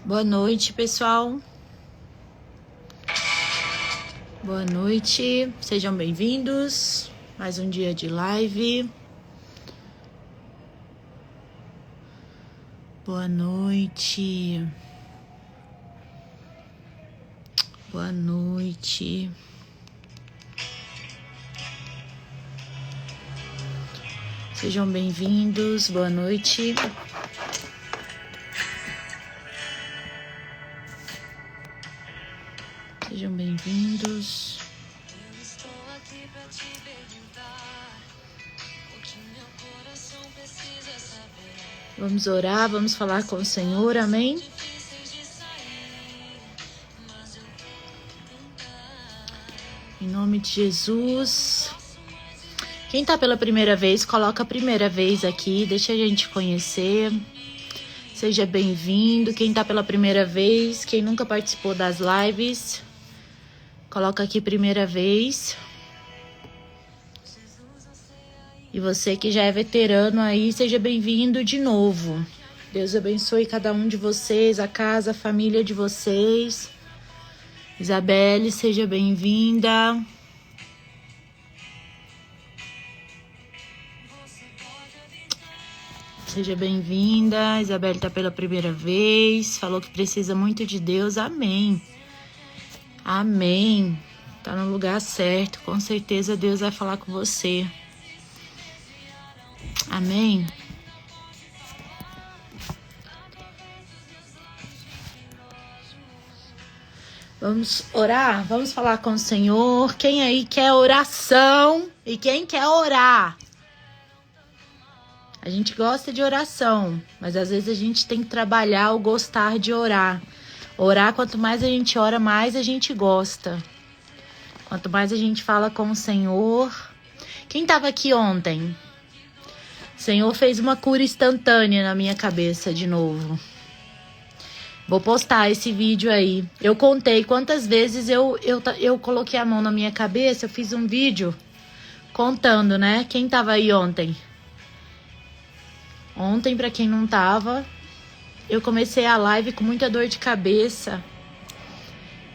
Boa noite, pessoal. Boa noite, sejam bem-vindos. Mais um dia de live. Boa noite. Boa noite. Sejam bem-vindos. Boa noite. Sejam bem-vindos. Vamos orar, vamos falar com o Senhor, amém? Em nome de Jesus. Quem tá pela primeira vez, coloca a primeira vez aqui, deixa a gente conhecer. Seja bem-vindo. Quem tá pela primeira vez, quem nunca participou das lives, coloca aqui primeira vez. E você que já é veterano aí, seja bem-vindo de novo. Deus abençoe cada um de vocês, a casa, a família de vocês. Isabelle, seja bem-vinda. Seja bem-vinda. Isabelle tá pela primeira vez, falou que precisa muito de Deus. Amém. Amém. Tá no lugar certo. Com certeza Deus vai falar com você. Amém. Vamos orar? Vamos falar com o Senhor. Quem aí quer oração? E quem quer orar? A gente gosta de oração, mas às vezes a gente tem que trabalhar o gostar de orar. Orar, quanto mais a gente ora, mais a gente gosta. Quanto mais a gente fala com o Senhor. Quem estava aqui ontem? O Senhor fez uma cura instantânea na minha cabeça de novo. Vou postar esse vídeo aí. Eu contei quantas vezes eu coloquei a mão na minha cabeça. Eu fiz um vídeo contando, né? Quem tava aí ontem? Ontem, pra quem não tava, eu comecei a live com muita dor de cabeça.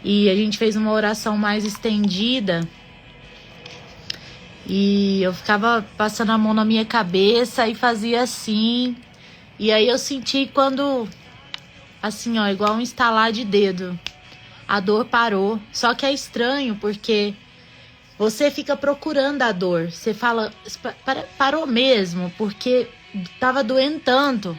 E a gente fez uma oração mais estendida. E eu ficava passando a mão na minha cabeça e fazia assim. E aí eu senti quando, assim, ó, igual um estalar de dedo. A dor parou. Só que é estranho porque você fica procurando a dor. Você fala, parou mesmo, porque tava doendo tanto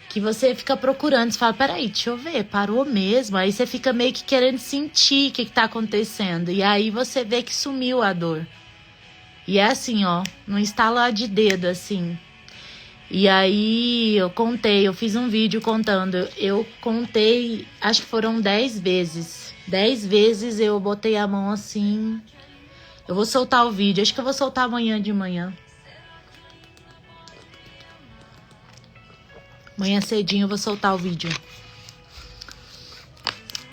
que você fica procurando. Você fala, peraí, deixa eu ver, parou mesmo. Aí você fica meio que querendo sentir o que tá acontecendo. E aí você vê que sumiu a dor. E é assim, ó, não estalar de dedo, assim. E aí eu contei, eu fiz um vídeo contando. Eu contei, acho que foram 10 vezes. 10 vezes eu botei a mão assim. Eu vou soltar o vídeo, acho que eu vou soltar amanhã de manhã. Amanhã cedinho eu vou soltar o vídeo.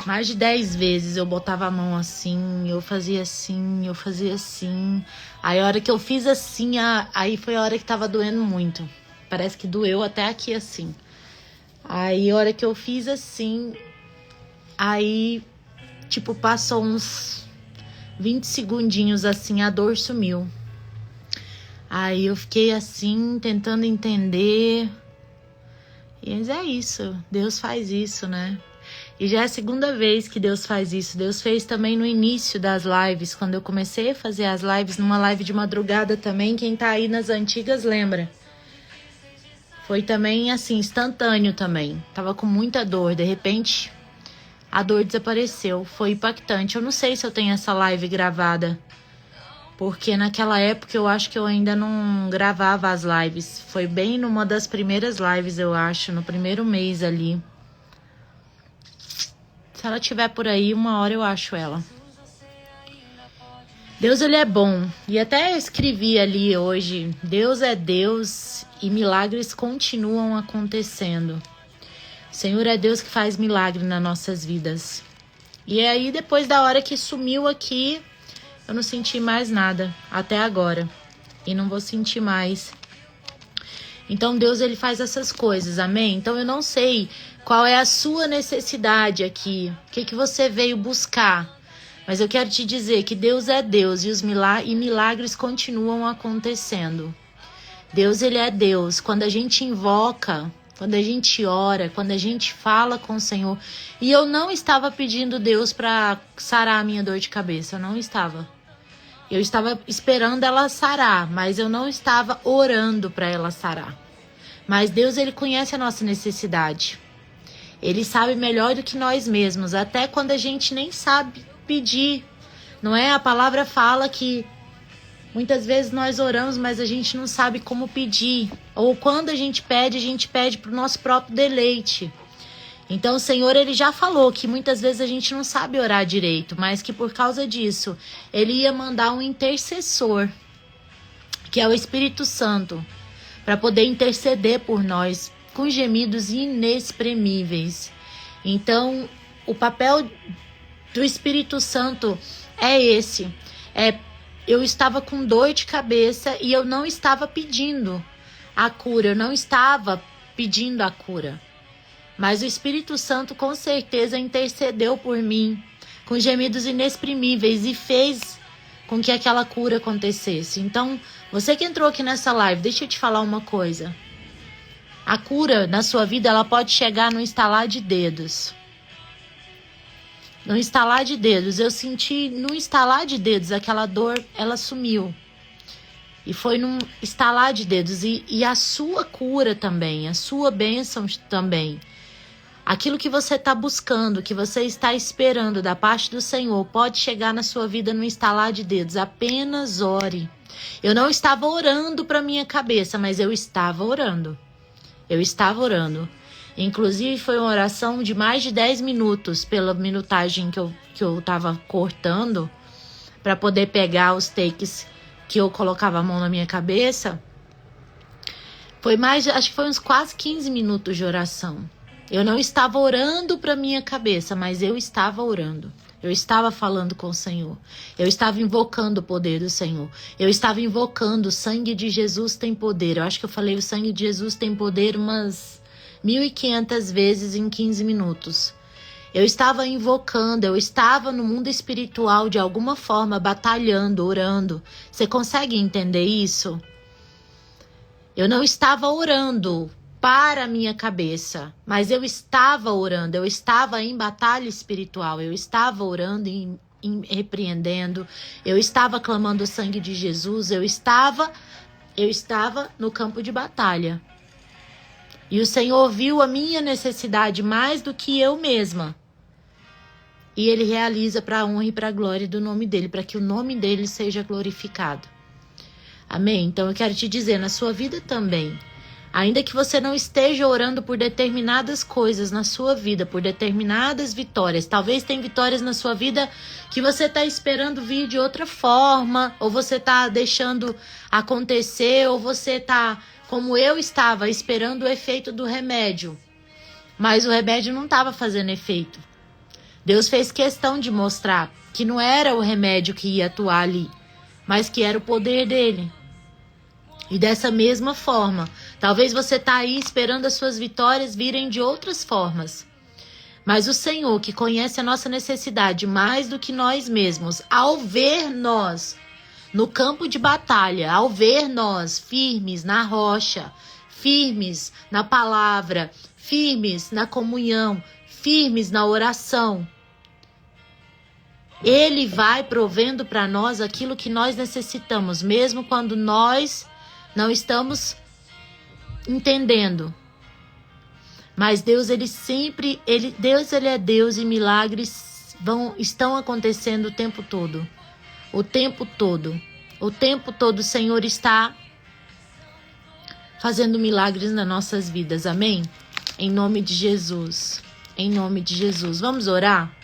Mais de 10 vezes eu botava a mão assim, eu fazia assim, eu fazia assim. Aí a hora que eu fiz assim, aí foi a hora que tava doendo muito. Parece que doeu até aqui assim. Aí a hora que eu fiz assim, aí tipo passou uns 20 segundinhos assim, a dor sumiu. Aí eu fiquei assim, tentando entender. Mas é isso, Deus faz isso, né? E já é a segunda vez que Deus faz isso. Deus fez também no início das lives, quando eu comecei a fazer as lives, numa live de madrugada também. Quem tá aí nas antigas lembra. Foi também assim, instantâneo também. Tava com muita dor, de repente a dor desapareceu. Foi impactante. Eu não sei se eu tenho essa live gravada, porque naquela época eu acho que eu ainda não gravava as lives. Foi bem numa das primeiras lives, eu acho, no primeiro mês ali. Se ela estiver por aí, uma hora eu acho ela. Deus, ele é bom. E até escrevi ali hoje, Deus é Deus e milagres continuam acontecendo. O Senhor é Deus que faz milagre nas nossas vidas. E aí, depois da hora que sumiu aqui, eu não senti mais nada, até agora. E não vou sentir mais. Então Deus, ele faz essas coisas, amém? Então eu não sei qual é a sua necessidade aqui, o que você veio buscar. Mas eu quero te dizer que Deus é Deus e milagres continuam acontecendo. Deus, ele é Deus. Quando a gente invoca, quando a gente ora, quando a gente fala com o Senhor. E eu não estava pedindo Deus para sarar a minha dor de cabeça, eu não estava. Eu estava esperando ela sarar, mas eu não estava orando para ela sarar. Mas Deus, ele conhece a nossa necessidade. Ele sabe melhor do que nós mesmos, até quando a gente nem sabe pedir. Não é? A palavra fala que muitas vezes nós oramos, mas a gente não sabe como pedir. Ou quando a gente pede para o nosso próprio deleite. Então o Senhor, ele já falou que muitas vezes a gente não sabe orar direito, mas que por causa disso, ele ia mandar um intercessor, que é o Espírito Santo, para poder interceder por nós com gemidos inexprimíveis. Então, o papel do Espírito Santo é esse. Eu estava com dor de cabeça e eu não estava pedindo a cura, eu não estava pedindo a cura. Mas o Espírito Santo com certeza intercedeu por mim com gemidos inexprimíveis e fez com que aquela cura acontecesse. Então, você que entrou aqui nessa live, deixa eu te falar uma coisa. A cura na sua vida, ela pode chegar no estalar de dedos. No estalar de dedos. Eu senti no estalar de dedos aquela dor, ela sumiu. E foi num estalar de dedos. E a sua cura também, a sua bênção também. Aquilo que você está buscando, que você está esperando da parte do Senhor, pode chegar na sua vida no estalar de dedos. Apenas ore. Eu não estava orando para minha cabeça, mas eu estava orando. Eu estava orando. Inclusive foi uma oração de mais de 10 minutos, pela minutagem que eu estava cortando, para poder pegar os takes que eu colocava a mão na minha cabeça. Acho que foi uns quase 15 minutos de oração. Eu não estava orando para minha cabeça, mas eu estava orando. Eu estava falando com o Senhor. Eu estava invocando o poder do Senhor. Eu estava invocando o sangue de Jesus tem poder. Eu acho que eu falei o sangue de Jesus tem poder umas 1.500 vezes em 15 minutos. Eu estava invocando, eu estava no mundo espiritual de alguma forma, batalhando, orando. Você consegue entender isso? Eu não estava orando para a minha cabeça, mas eu estava orando, eu estava em batalha espiritual, eu estava orando e repreendendo, eu estava clamando o sangue de Jesus, eu estava no campo de batalha. E o Senhor viu a minha necessidade mais do que eu mesma. E Ele realiza para a honra e para a glória do nome dEle, para que o nome dEle seja glorificado. Amém? Então eu quero te dizer, na sua vida também, ainda que você não esteja orando por determinadas coisas na sua vida, por determinadas vitórias, talvez tem vitórias na sua vida que você está esperando vir de outra forma, ou você está deixando acontecer, ou você está, como eu estava, esperando o efeito do remédio. Mas o remédio não estava fazendo efeito. Deus fez questão de mostrar que não era o remédio que ia atuar ali, mas que era o poder dele. E dessa mesma forma, talvez você está aí esperando as suas vitórias virem de outras formas. Mas o Senhor, que conhece a nossa necessidade mais do que nós mesmos, ao ver nós no campo de batalha, ao ver nós firmes na rocha, firmes na palavra, firmes na comunhão, firmes na oração, Ele vai provendo para nós aquilo que nós necessitamos, mesmo quando nós não estamos entendendo. Mas Deus, ele é Deus e milagres estão acontecendo o tempo todo. O tempo todo. O tempo todo o Senhor está fazendo milagres nas nossas vidas. Amém? Em nome de Jesus. Em nome de Jesus. Vamos orar?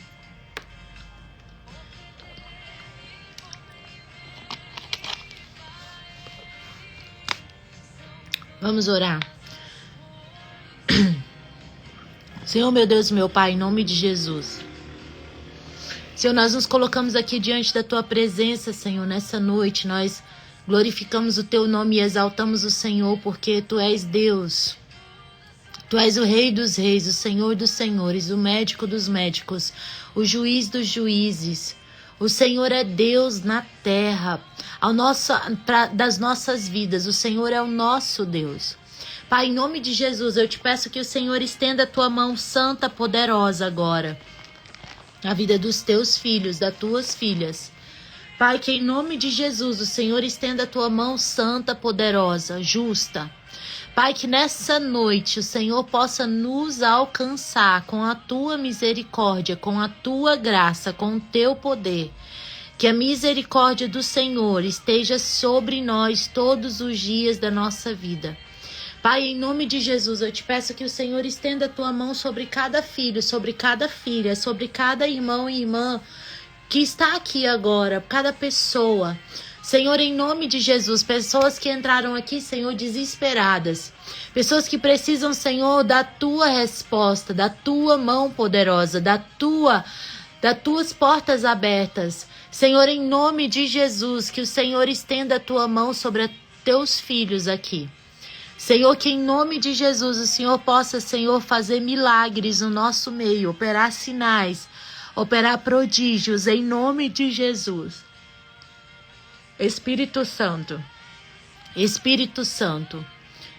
Vamos orar. Senhor, meu Deus e meu Pai, em nome de Jesus. Senhor, nós nos colocamos aqui diante da Tua presença, Senhor, nessa noite. Nós Glorificamos o teu nome e exaltamos o Senhor, porque tu és Deus. Tu és o Rei dos Reis, o Senhor dos Senhores, o médico dos médicos, o juiz dos juízes. O Senhor é Deus na terra, das nossas vidas. O Senhor é o nosso Deus. Pai, em nome de Jesus, eu te peço que o Senhor estenda a tua mão santa, poderosa agora, na vida dos teus filhos, das tuas filhas. Pai, que em nome de Jesus, o Senhor estenda a tua mão santa, poderosa, justa. Pai, que nessa noite o Senhor possa nos alcançar com a tua misericórdia, com a tua graça, com o teu poder. Que a misericórdia do Senhor esteja sobre nós todos os dias da nossa vida. Pai, em nome de Jesus, eu te peço que o Senhor estenda a tua mão sobre cada filho, sobre cada filha, sobre cada irmão e irmã que está aqui agora, cada pessoa. Senhor, em nome de Jesus, pessoas que entraram aqui, Senhor, desesperadas. Pessoas que precisam, Senhor, da tua resposta, da tua mão poderosa, das tuas portas abertas. Senhor, em nome de Jesus, que o Senhor estenda a tua mão sobre teus filhos aqui. Senhor, que em nome de Jesus o Senhor possa, Senhor, fazer milagres no nosso meio, operar sinais, operar prodígios, em nome de Jesus. Espírito Santo, Espírito Santo,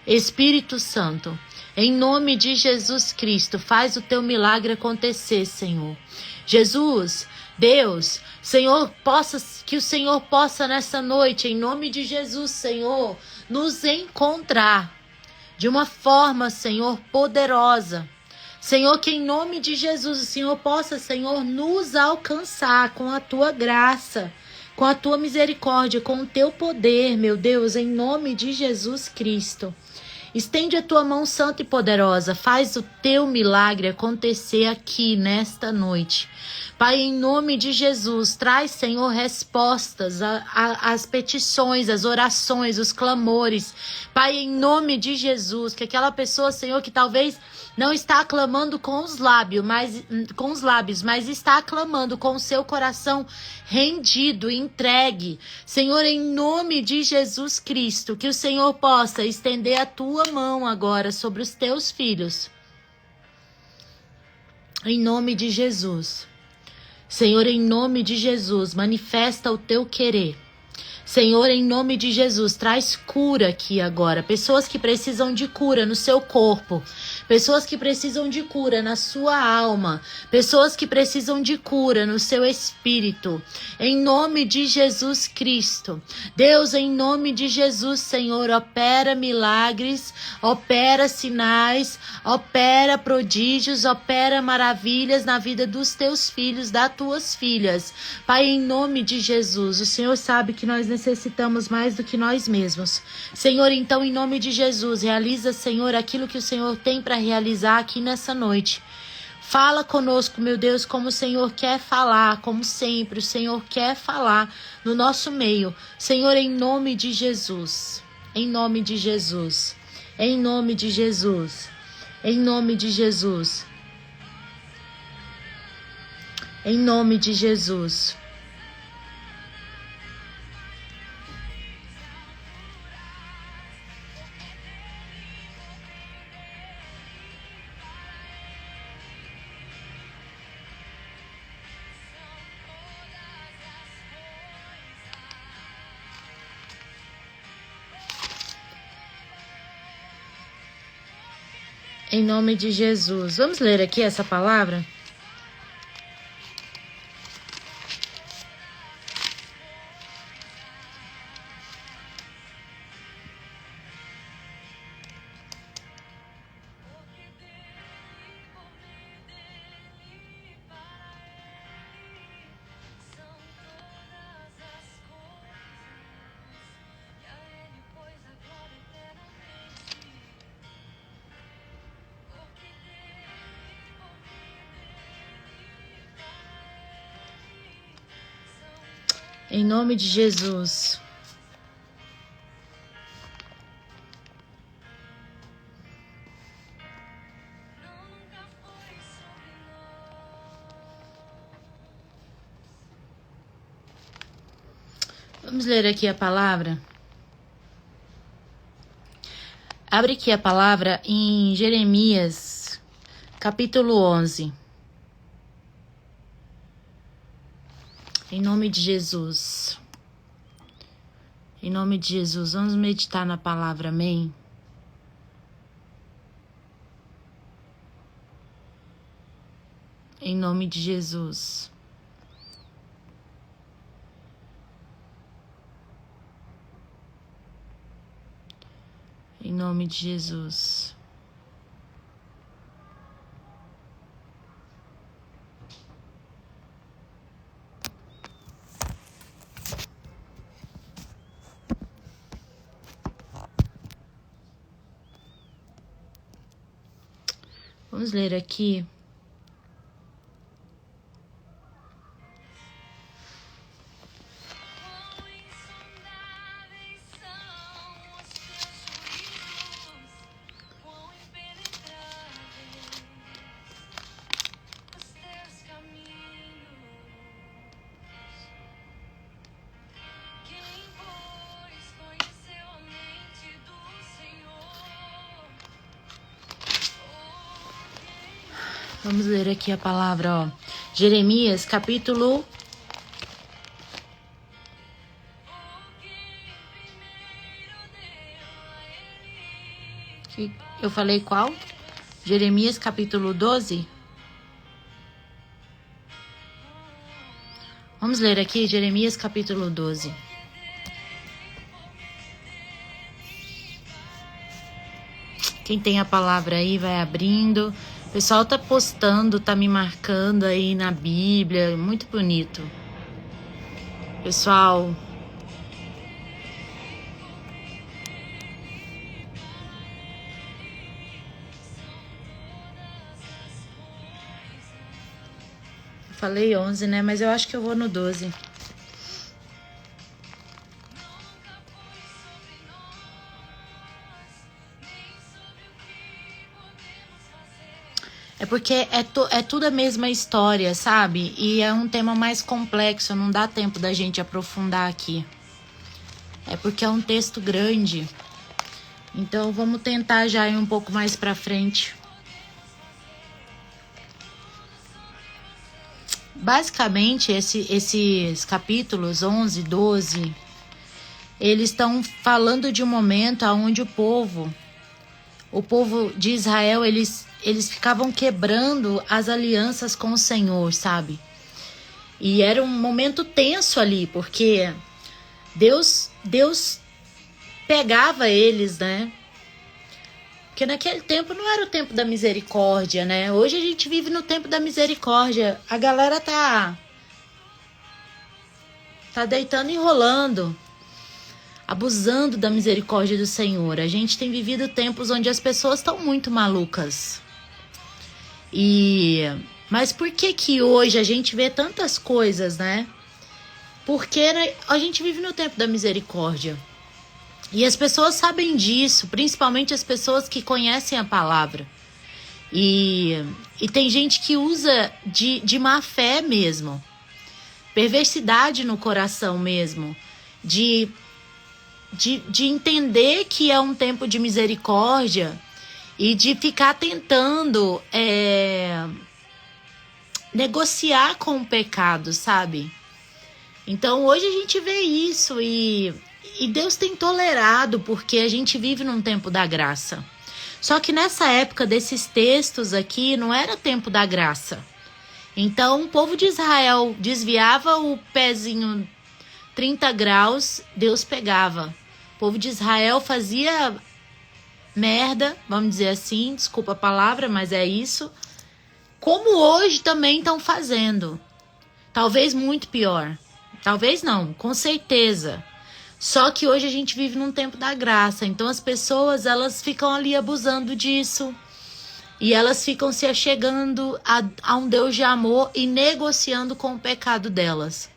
Espírito Santo, em nome de Jesus Cristo, faz o teu milagre acontecer, Senhor. Jesus, Deus, Senhor, que o Senhor possa nessa noite, em nome de Jesus, Senhor, nos encontrar de uma forma, Senhor, poderosa. Senhor, que em nome de Jesus o Senhor possa, Senhor, nos alcançar com a tua graça, com a tua misericórdia, com o teu poder, meu Deus, em nome de Jesus Cristo. Estende a tua mão santa e poderosa, faz o teu milagre acontecer aqui nesta noite. Pai, em nome de Jesus, traz, Senhor, respostas às petições, às orações, os clamores. Pai, em nome de Jesus, que aquela pessoa, Senhor, que talvez não está clamando com os lábios, mas está clamando com o seu coração rendido, entregue. Senhor, em nome de Jesus Cristo, que o Senhor possa estender a tua mão agora sobre os teus filhos. Em nome de Jesus. Senhor, em nome de Jesus, manifesta o teu querer. Senhor, em nome de Jesus, traz cura aqui agora. Pessoas que precisam de cura no seu corpo. Pessoas que precisam de cura na sua alma. Pessoas que precisam de cura no seu espírito. Em nome de Jesus Cristo. Deus, em nome de Jesus, Senhor, opera milagres, opera sinais, opera prodígios, opera maravilhas na vida dos teus filhos, das tuas filhas. Pai, em nome de Jesus, o Senhor sabe que nós necessitamos mais do que nós mesmos. Senhor, então, em nome de Jesus, realiza, Senhor, aquilo que o Senhor tem para realizar aqui nessa noite. Fala conosco, meu Deus, como o Senhor quer falar, como sempre o Senhor quer falar no nosso meio. Senhor, em nome de Jesus, em nome de Jesus, em nome de Jesus, em nome de Jesus, em nome de Jesus. Em nome de Jesus. Vamos ler aqui essa palavra? Em nome de Jesus. Vamos ler aqui a palavra. Abre aqui a palavra em Jeremias, capítulo 11. Em nome de Jesus. Em nome de Jesus, vamos meditar na palavra, amém? Em nome de Jesus. Em nome de Jesus. Vamos ler aqui. Vamos ler aqui a palavra, ó. Jeremias, capítulo... Eu falei qual? Jeremias, capítulo 12? Vamos ler aqui, Jeremias, capítulo 12. Quem tem a palavra aí vai abrindo. O pessoal tá postando, tá me marcando aí na Bíblia, muito bonito. Pessoal, eu falei 11, né? Mas eu acho que eu vou no 12. É porque é tudo a mesma história, sabe? E é um tema mais complexo, não dá tempo da gente aprofundar aqui. É porque é um texto grande. Então vamos tentar já ir um pouco mais pra frente. Basicamente, esses capítulos 11, 12, eles estão falando de um momento onde o povo de Israel, eles ficavam quebrando as alianças com o Senhor, sabe? E era um momento tenso ali, porque Deus pegava eles, né? Porque naquele tempo não era o tempo da misericórdia, né? Hoje a gente vive no tempo da misericórdia. A galera tá deitando e rolando, abusando da misericórdia do Senhor. A gente tem vivido tempos onde as pessoas estão muito malucas. Mas por que hoje a gente vê tantas coisas, né? Porque a gente vive no tempo da misericórdia. E as pessoas sabem disso, principalmente as pessoas que conhecem a palavra. E tem gente que usa de má fé mesmo. Perversidade no coração mesmo. De entender que é um tempo de misericórdia e de ficar tentando negociar com o pecado, sabe? Então hoje a gente vê isso e Deus tem tolerado porque a gente vive num tempo da graça. Só que nessa época desses textos aqui não era tempo da graça. Então o povo de Israel desviava o pezinho 30 graus, Deus pegava. O povo de Israel fazia merda, vamos dizer assim, desculpa a palavra, mas é isso. Como hoje também estão fazendo. Talvez muito pior. Talvez não, com certeza. Só que hoje a gente vive num tempo da graça. Então as pessoas, elas ficam ali abusando disso. E elas ficam se achegando a um Deus de amor e negociando com o pecado delas.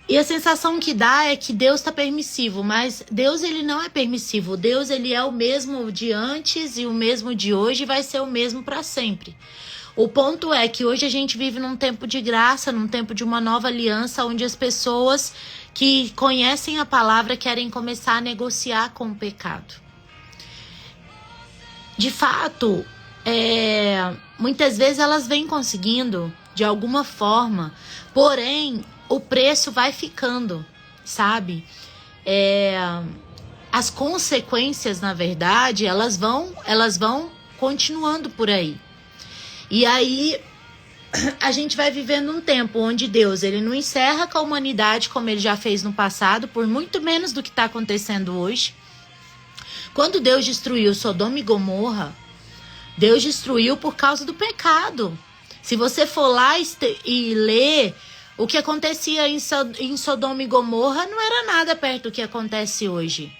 E a sensação que dá é que Deus está permissivo, mas Deus ele não é permissivo. Deus ele é o mesmo de antes e o mesmo de hoje e vai ser o mesmo para sempre. O ponto é que hoje a gente vive num tempo de graça, num tempo de uma nova aliança, onde as pessoas que conhecem a palavra querem começar a negociar com o pecado. De fato, muitas vezes elas vêm conseguindo de alguma forma, porém o preço vai ficando, sabe? As consequências, na verdade, elas vão continuando por aí. E aí a gente vai vivendo um tempo onde Deus, ele não encerra com a humanidade como ele já fez no passado, por muito menos do que está acontecendo hoje. Quando Deus destruiu Sodoma e Gomorra, Deus destruiu por causa do pecado. Se você for lá e ler o que acontecia em Sodoma e Gomorra, não era nada perto do que acontece hoje.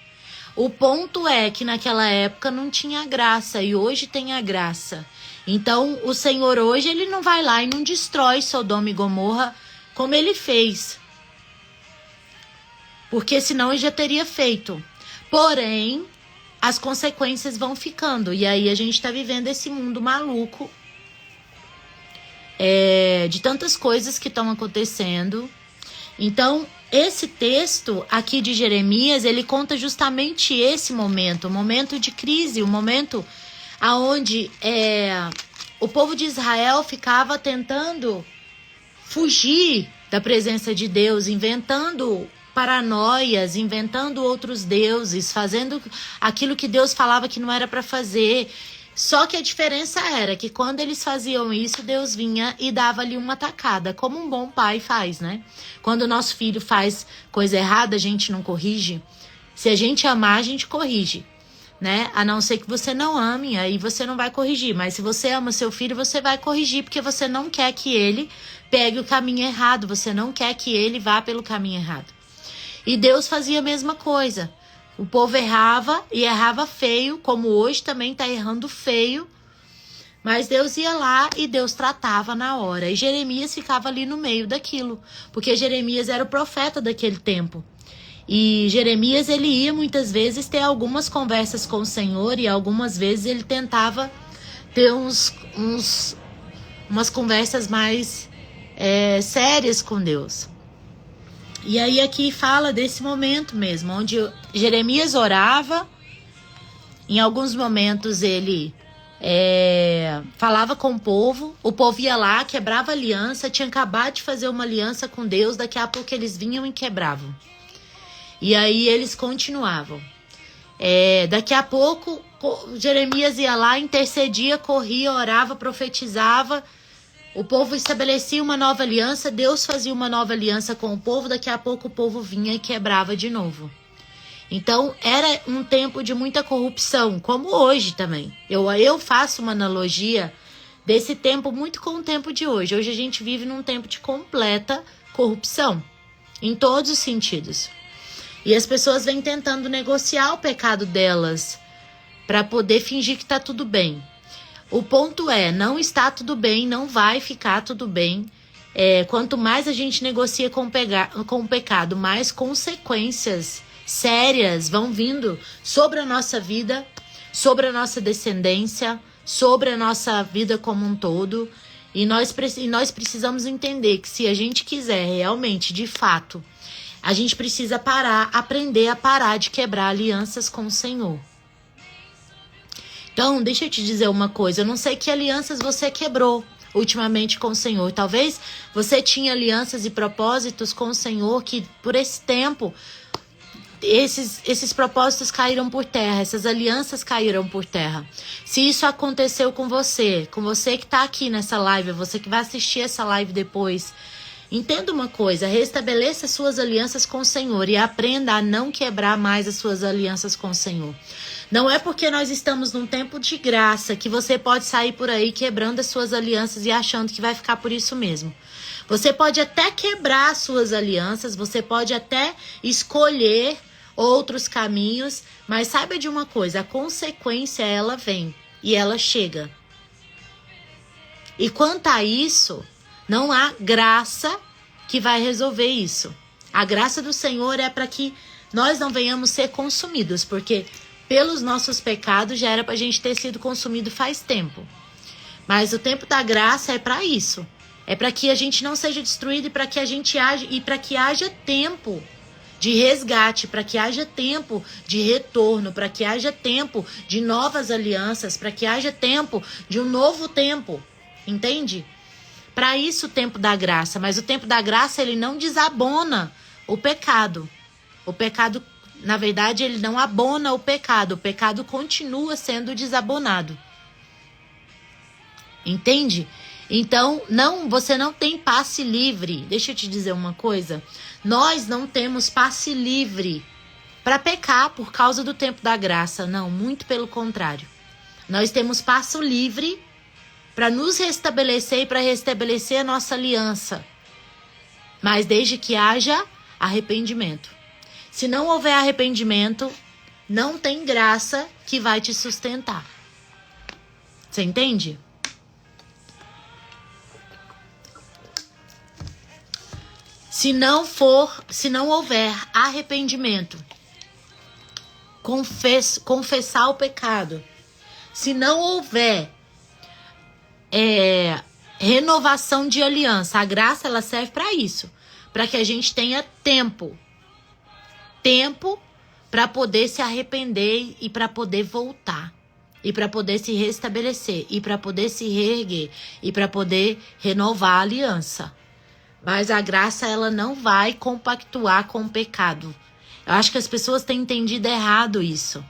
O ponto é que naquela época não tinha graça e hoje tem a graça. Então o Senhor hoje, ele não vai lá e não destrói Sodoma e Gomorra como ele fez. Porque senão ele já teria feito. Porém, as consequências vão ficando. E aí a gente está vivendo esse mundo maluco de tantas coisas que estão acontecendo. Então, esse texto aqui de Jeremias, ele conta justamente esse momento, o momento de crise, o momento onde o povo de Israel ficava tentando fugir da presença de Deus, inventando paranoias, inventando outros deuses, fazendo aquilo que Deus falava que não era para fazer. Só que a diferença era que quando eles faziam isso, Deus vinha e dava-lhe uma tacada, como um bom pai faz, né? Quando o nosso filho faz coisa errada, a gente não corrige. Se a gente amar, a gente corrige, né? A não ser que você não ame, aí você não vai corrigir. Mas se você ama seu filho, você vai corrigir, porque você não quer que ele pegue o caminho errado, você não quer que ele vá pelo caminho errado. E Deus fazia a mesma coisa. O povo errava e errava feio, como hoje também está errando feio. Mas Deus ia lá e Deus tratava na hora. E Jeremias ficava ali no meio daquilo, porque Jeremias era o profeta daquele tempo. E Jeremias, ele ia muitas vezes ter algumas conversas com o Senhor e algumas vezes ele tentava ter umas conversas mais sérias com Deus. E aí aqui fala desse momento mesmo, onde Jeremias orava, em alguns momentos ele falava com o povo ia lá, quebrava aliança, tinha acabado de fazer uma aliança com Deus, daqui a pouco eles vinham e quebravam. E aí eles continuavam. Daqui a pouco Jeremias ia lá, intercedia, corria, orava, profetizava. O povo estabelecia uma nova aliança, Deus fazia uma nova aliança com o povo, daqui a pouco o povo vinha e quebrava de novo. Então era um tempo de muita corrupção, como hoje também. Eu faço uma analogia desse tempo muito com o tempo de hoje. Hoje a gente vive num tempo de completa corrupção, em todos os sentidos. E as pessoas vêm tentando negociar o pecado delas para poder fingir que está tudo bem. O ponto não está tudo bem, não vai ficar tudo bem. Quanto mais a gente negocia com o pecado, mais consequências sérias vão vindo sobre a nossa vida, sobre a nossa descendência, sobre a nossa vida como um todo. E nós precisamos entender que se a gente quiser realmente, de fato, a gente precisa aprender a parar de quebrar alianças com o Senhor. Então, deixa eu te dizer uma coisa, eu não sei que alianças você quebrou ultimamente com o Senhor. Talvez você tinha alianças e propósitos com o Senhor que por esse tempo, esses propósitos caíram por terra, essas alianças caíram por terra. Se isso aconteceu com você que está aqui nessa live, você que vai assistir essa live depois, entenda uma coisa, restabeleça suas alianças com o Senhor e aprenda a não quebrar mais as suas alianças com o Senhor. Não é porque nós estamos num tempo de graça que você pode sair por aí quebrando as suas alianças e achando que vai ficar por isso mesmo. Você pode até quebrar as suas alianças, você pode até escolher outros caminhos, mas saiba de uma coisa, a consequência ela vem e ela chega. E quanto a isso, não há graça que vai resolver isso. A graça do Senhor é para que nós não venhamos ser consumidos, porque pelos nossos pecados já era para a gente ter sido consumido faz tempo. Mas o tempo da graça é para isso. É para que a gente não seja destruído e para que a gente haja tempo de resgate, para que haja tempo de retorno, para que haja tempo de novas alianças, para que haja tempo de um novo tempo, entende? Para isso o tempo da graça, mas o tempo da graça ele não desabona o pecado. O pecado, na verdade, ele não abona o pecado continua sendo desabonado. Entende? Então, você não tem passe livre. Deixa eu te dizer uma coisa. Nós não temos passe livre para pecar por causa do tempo da graça. Não, muito pelo contrário. Nós temos passo livre para nos restabelecer e para restabelecer a nossa aliança. Mas desde que haja arrependimento. Se não houver arrependimento, não tem graça que vai te sustentar. Você entende? Se não houver arrependimento, confessar o pecado, se não houver renovação de aliança, a graça ela serve para isso, para que a gente tenha tempo para poder se arrepender e para poder voltar, e para poder se restabelecer, e para poder se reerguer, e para poder renovar a aliança. Mas a graça ela não vai compactuar com o pecado. Eu acho que as pessoas têm entendido errado isso.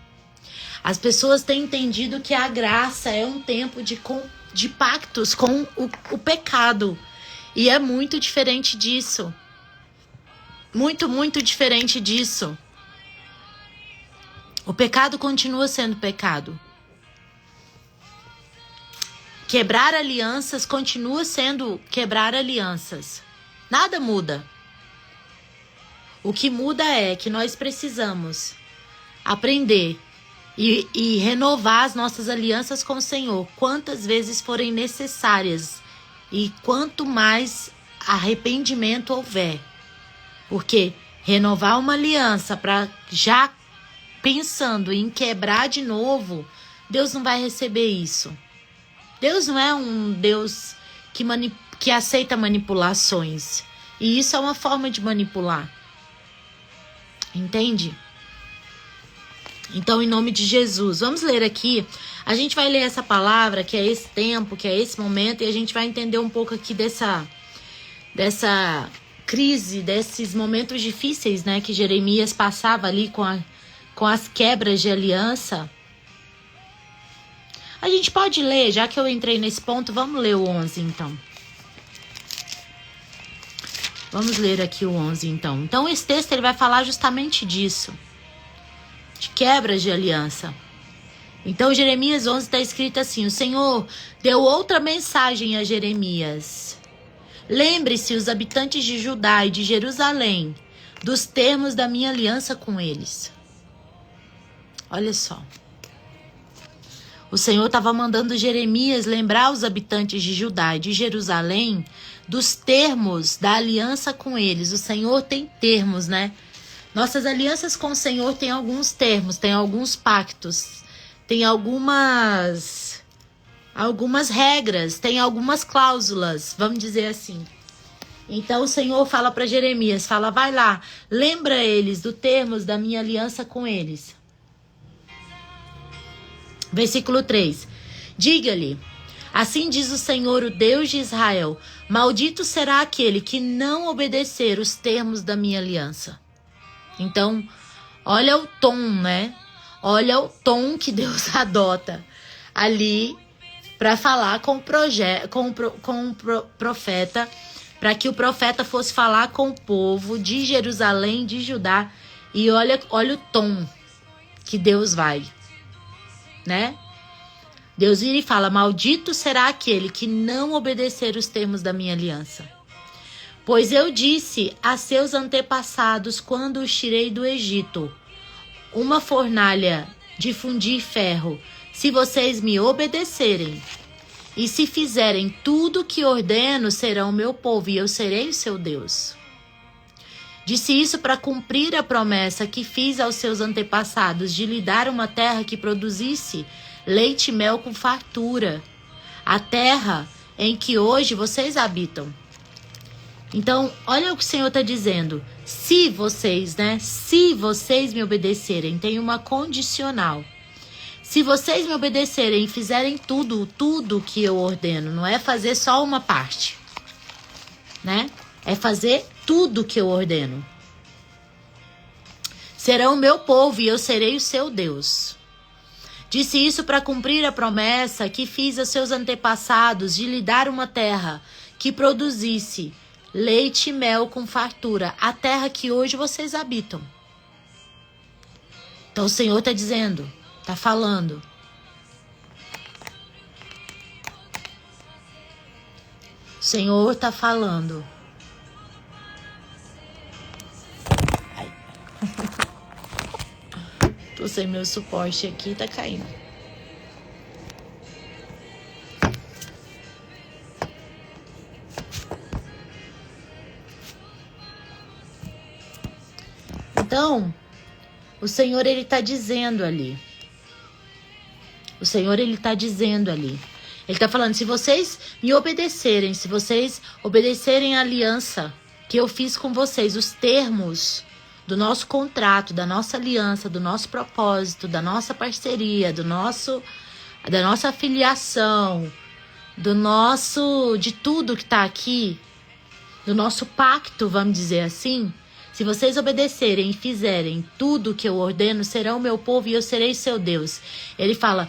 As pessoas têm entendido que a graça é um tempo de pactos com o pecado. E é muito diferente disso. Muito, muito diferente disso. O pecado continua sendo pecado. Quebrar alianças continua sendo quebrar alianças. Nada muda. O que muda é que nós precisamos aprender e renovar as nossas alianças com o Senhor quantas vezes forem necessárias e quanto mais arrependimento houver. Porque renovar uma aliança para já pensando em quebrar de novo, Deus não vai receber isso. Deus não é um Deus que aceita manipulações. E isso é uma forma de manipular. Entende? Então, em nome de Jesus, vamos ler aqui. A gente vai ler essa palavra, que é esse tempo, que é esse momento, e a gente vai entender um pouco aqui dessa crise, desses momentos difíceis, né, que Jeremias passava ali com as quebras de aliança. A gente pode ler, já que eu entrei nesse ponto, vamos ler o 11 então. Vamos ler aqui o 11 então. Então esse texto ele vai falar justamente disso. De quebras de aliança. Então Jeremias 11 está escrito assim: o Senhor deu outra mensagem a Jeremias. Lembre-se, os habitantes de Judá e de Jerusalém, dos termos da minha aliança com eles. Olha só. O Senhor estava mandando Jeremias lembrar os habitantes de Judá e de Jerusalém dos termos da aliança com eles. O Senhor tem termos, né? Nossas alianças com o Senhor têm alguns termos, tem alguns pactos, tem algumas regras, tem algumas cláusulas, vamos dizer assim. Então o Senhor fala para Jeremias, fala, vai lá, lembra eles dos termos da minha aliança com eles. Versículo 3. Diga-lhe, assim diz o Senhor, o Deus de Israel, maldito será aquele que não obedecer os termos da minha aliança. Então, olha o tom, né? Olha o tom que Deus adota ali para falar com o profeta, para que o profeta fosse falar com o povo de Jerusalém, de Judá. E olha o tom que Deus vai, né? Deus vira e fala, maldito será aquele que não obedecer os termos da minha aliança. Pois eu disse a seus antepassados quando os tirei do Egito, uma fornalha de fundir ferro, se vocês me obedecerem e se fizerem tudo o que ordeno, serão meu povo e eu serei o seu Deus. Disse isso para cumprir a promessa que fiz aos seus antepassados de lhe dar uma terra que produzisse leite e mel com fartura, a terra em que hoje vocês habitam. Então, olha o que o Senhor está dizendo. Se vocês, né? Se vocês me obedecerem, tem uma condicional. Se vocês me obedecerem e fizerem tudo que eu ordeno, não é fazer só uma parte, né? É fazer tudo que eu ordeno. Serão o meu povo e eu serei o seu Deus. Disse isso para cumprir a promessa que fiz aos seus antepassados de lhe dar uma terra que produzisse leite e mel com fartura, a terra que hoje vocês habitam. Então o Senhor está dizendo, está falando. O Senhor está falando. Ai. Tô sem meu suporte aqui, tá caindo. Então, o Senhor, ele tá dizendo ali. O Senhor, ele tá dizendo ali. Ele tá falando, se vocês me obedecerem, se vocês obedecerem a aliança que eu fiz com vocês, os termos do nosso contrato, da nossa aliança, do nosso propósito, da nossa parceria, da nossa filiação, de tudo que tá aqui, do nosso pacto, vamos dizer assim. Se vocês obedecerem e fizerem tudo o que eu ordeno, serão o meu povo e eu serei seu Deus. Ele fala,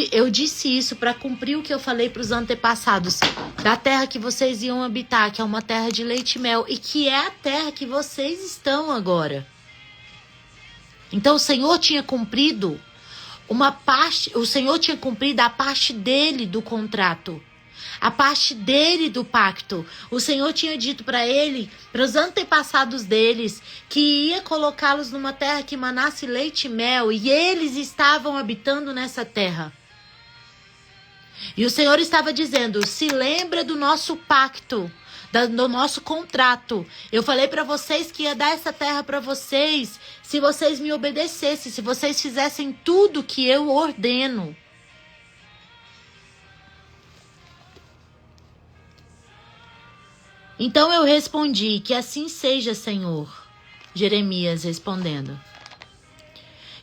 eu disse isso para cumprir o que eu falei para os antepassados, da terra que vocês iam habitar, que é uma terra de leite e mel, e que é a terra que vocês estão agora. Então o Senhor tinha cumprido o Senhor tinha cumprido a parte dele do contrato. A parte dele do pacto. O Senhor tinha dito para ele, para os antepassados deles, que ia colocá-los numa terra que manasse leite e mel, e eles estavam habitando nessa terra. E o Senhor estava dizendo, se lembra do nosso pacto, do nosso contrato. Eu falei para vocês que ia dar essa terra para vocês, se vocês me obedecessem, se vocês fizessem tudo que eu ordeno. Então eu respondi, que assim seja, Senhor. Jeremias respondendo.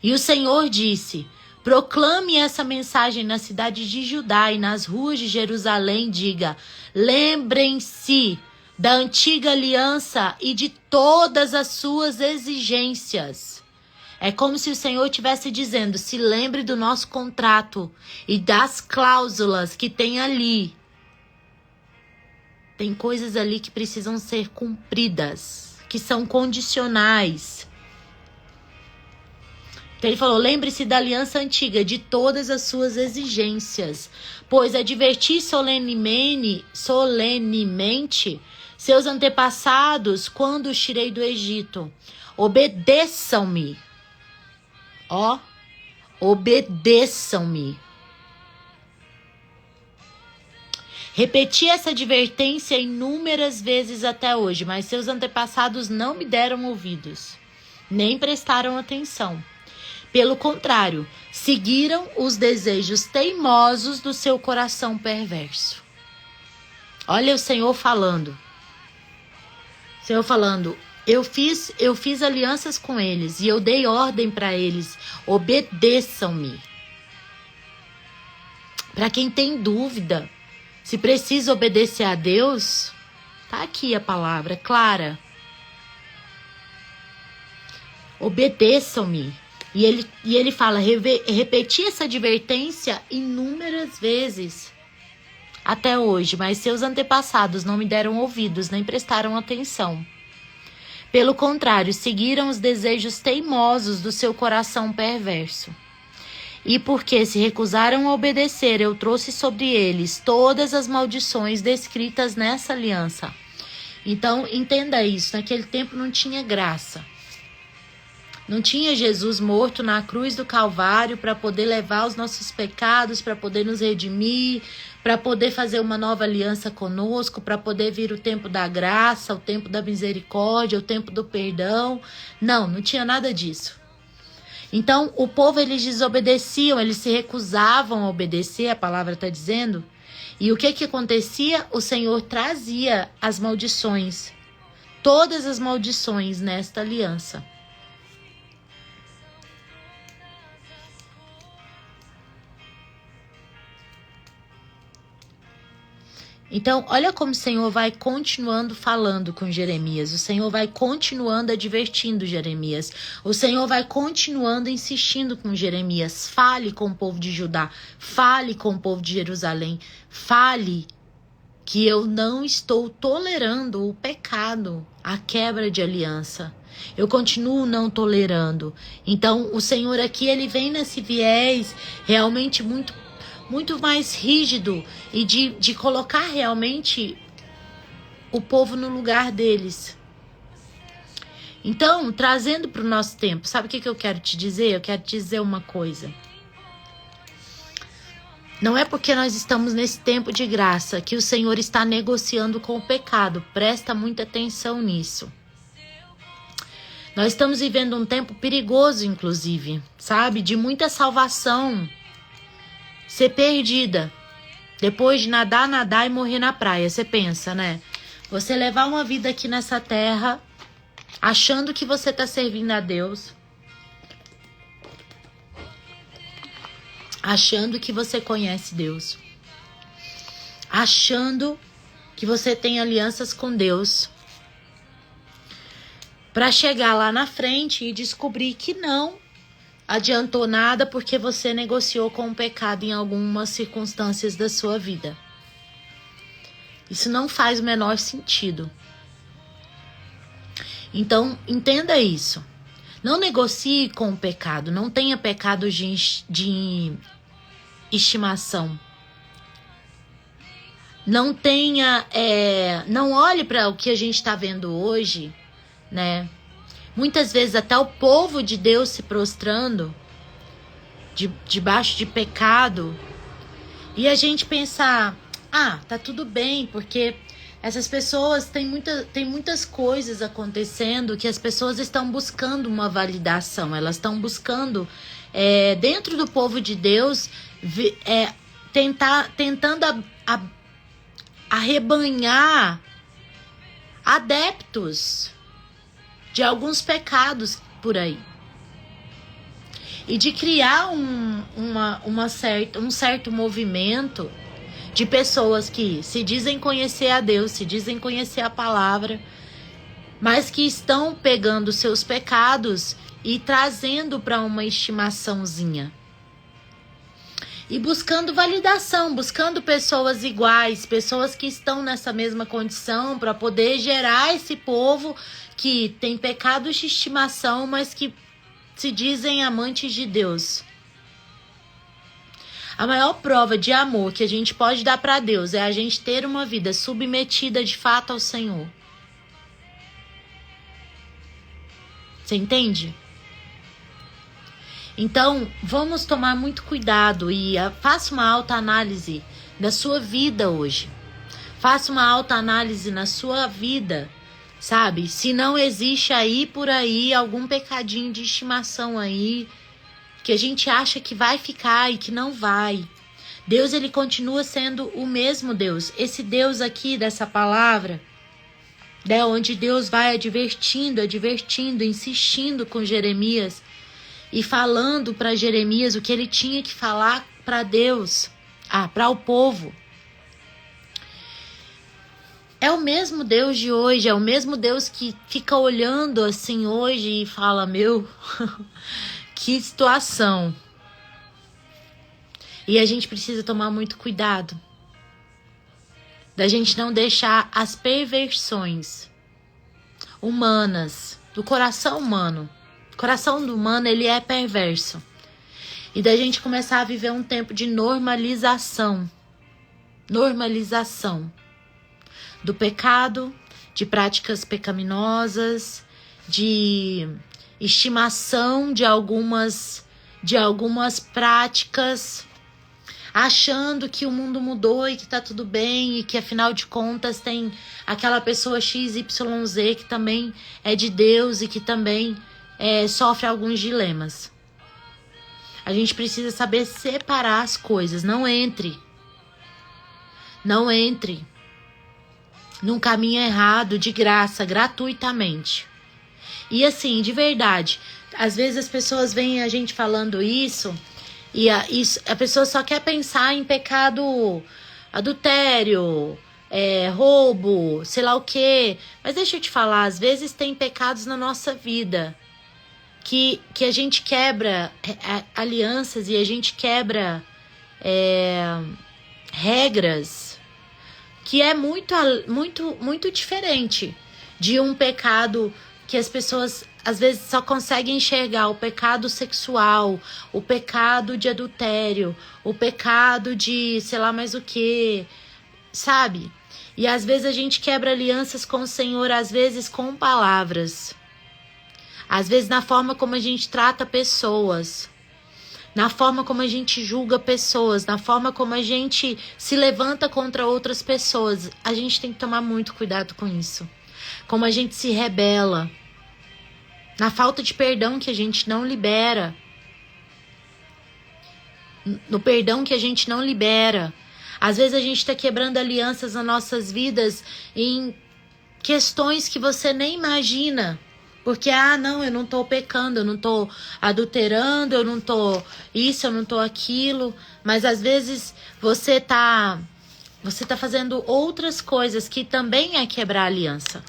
E o Senhor disse, proclame essa mensagem na cidade de Judá e nas ruas de Jerusalém, diga, lembrem-se da antiga aliança e de todas as suas exigências. É como se o Senhor estivesse dizendo, se lembre do nosso contrato e das cláusulas que tem ali. Tem coisas ali que precisam ser cumpridas, que são condicionais. Então ele falou, lembre-se da aliança antiga, de todas as suas exigências, pois adverti solenemente seus antepassados quando os tirei do Egito. Obedeçam-me. Ó, obedeçam-me. Repeti essa advertência inúmeras vezes até hoje, mas seus antepassados não me deram ouvidos, nem prestaram atenção. Pelo contrário, seguiram os desejos teimosos do seu coração perverso. Olha o Senhor falando. O Senhor falando, eu fiz alianças com eles e eu dei ordem para eles, obedeçam-me. Para quem tem dúvida, se precisa obedecer a Deus, tá aqui a palavra, clara. Obedeçam-me. E ele fala, repeti essa advertência inúmeras vezes até hoje, mas seus antepassados não me deram ouvidos, nem prestaram atenção. Pelo contrário, seguiram os desejos teimosos do seu coração perverso. E porque se recusaram a obedecer, eu trouxe sobre eles todas as maldições descritas nessa aliança. Então, entenda isso, naquele tempo não tinha graça. Não tinha Jesus morto na cruz do Calvário para poder levar os nossos pecados, para poder nos redimir, para poder fazer uma nova aliança conosco, para poder vir o tempo da graça, o tempo da misericórdia, o tempo do perdão. Não tinha nada disso. Então, o povo, eles desobedeciam, eles se recusavam a obedecer, a palavra está dizendo. E o que acontecia? O Senhor trazia as maldições. todas as maldições nesta aliança. Então, olha como o Senhor vai continuando falando com Jeremias. O Senhor vai continuando advertindo Jeremias. O Senhor vai continuando insistindo com Jeremias. Fale com o povo de Judá. Fale com o povo de Jerusalém. Fale que eu não estou tolerando o pecado, a quebra de aliança. Eu continuo não tolerando. Então, o Senhor aqui, ele vem nesse viés realmente muito mais rígido e de colocar realmente o povo no lugar deles. Então, trazendo para o nosso tempo, sabe o que eu quero te dizer? Eu quero te dizer uma coisa. Não é porque nós estamos nesse tempo de graça que o Senhor está negociando com o pecado. Presta muita atenção nisso. Nós estamos vivendo um tempo perigoso, inclusive, sabe? De muita salvação ser perdida. Depois de nadar e morrer na praia. Você pensa, né? Você levar uma vida aqui nessa terra, achando que você está servindo a Deus, achando que você conhece Deus, achando que você tem alianças com Deus, para chegar lá na frente e descobrir que não adiantou nada porque você negociou com o pecado em algumas circunstâncias da sua vida. Isso não faz o menor sentido. Então, entenda isso. Não negocie com o pecado. Não tenha pecados de estimação. Não tenha... não olhe para o que a gente está vendo hoje, né? Muitas vezes até o povo de Deus se prostrando debaixo de pecado. E a gente pensar, tá tudo bem, porque essas pessoas têm muitas coisas acontecendo que as pessoas estão buscando uma validação. Elas estão buscando, dentro do povo de Deus, tentando arrebanhar adeptos de alguns pecados por aí. E de criar um certo movimento de pessoas que se dizem conhecer a Deus, se dizem conhecer a palavra, mas que estão pegando seus pecados e trazendo para uma estimaçãozinha. E buscando validação, buscando pessoas iguais, pessoas que estão nessa mesma condição para poder gerar esse povo que tem pecados de estimação, mas que se dizem amantes de Deus. A maior prova de amor que a gente pode dar para Deus é a gente ter uma vida submetida de fato ao Senhor. Você entende? Então, vamos tomar muito cuidado e faça uma autoanálise da sua vida hoje. Faça uma autoanálise na sua vida, sabe? Se não existe aí por aí algum pecadinho de estimação aí, que a gente acha que vai ficar e que não vai. Deus, ele continua sendo o mesmo Deus. Esse Deus aqui dessa palavra, né, onde Deus vai advertindo, insistindo com Jeremias e falando para Jeremias o que ele tinha que falar para Deus, para o povo. É o mesmo Deus de hoje, é o mesmo Deus que fica olhando assim hoje e fala, meu, que situação. E a gente precisa tomar muito cuidado da gente não deixar as perversões humanas, do coração humano. O coração do humano, ele é perverso. E da gente começar a viver um tempo de normalização. Normalização do pecado, de práticas pecaminosas, de estimação de algumas práticas, achando que o mundo mudou e que tá tudo bem e que afinal de contas tem aquela pessoa XYZ que também é de Deus e que também sofre alguns dilemas. A gente precisa saber separar as coisas. Não entre. num caminho errado, de graça, gratuitamente. E assim, de verdade, às vezes as pessoas veem a gente falando isso e a pessoa só quer pensar em pecado, adultério, roubo, sei lá o quê. Mas deixa eu te falar, às vezes tem pecados na nossa vida que a gente quebra alianças e a gente quebra regras que é muito diferente de um pecado que as pessoas às vezes só conseguem enxergar: o pecado sexual, o pecado de adultério, o pecado de sei lá mais o que, sabe? E às vezes a gente quebra alianças com o Senhor, às vezes com palavras, às vezes na forma como a gente trata pessoas, na forma como a gente julga pessoas, na forma como a gente se levanta contra outras pessoas. A gente tem que tomar muito cuidado com isso. Como a gente se rebela, na falta de perdão que a gente não libera, no perdão que a gente não libera. Às vezes a gente está quebrando alianças nas nossas vidas em questões que você nem imagina. Porque, não, eu não tô pecando, eu não tô adulterando, eu não tô isso, eu não tô aquilo. Mas às vezes você tá fazendo outras coisas que também é quebrar aliança.